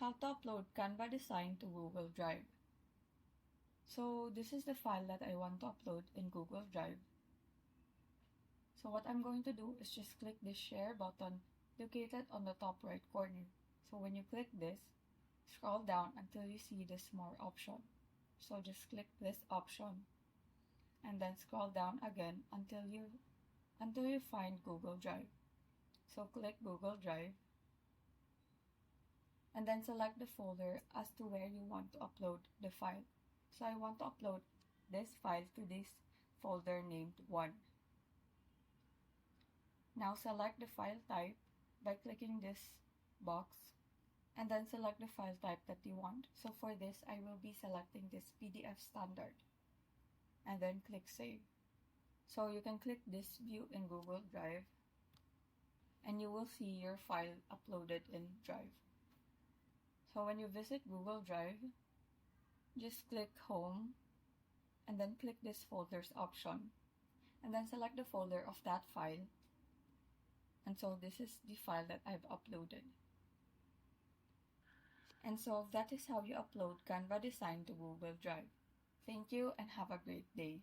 How to upload Canva design to Google Drive. So this is the file that I want to upload in Google Drive. So what I'm going to do is just click this share button located on the top right corner. So when you click this, scroll down until you see this more option. So just click this option and then scroll down again until you find Google Drive. So click Google Drive and then select the folder as to where you want to upload the file. So I want to upload this file to this folder named 1. Now select the file type by clicking this box and then select the file type that you want. So for this, I will be selecting this PDF standard and then click save. So you can click this view in Google Drive and you will see your file uploaded in Drive. So when you visit Google Drive, just click home and then click this folders option and then select the folder of that file. And so this is the file that I've uploaded. And so that is how you upload Canva design to Google Drive. Thank you and have a great day.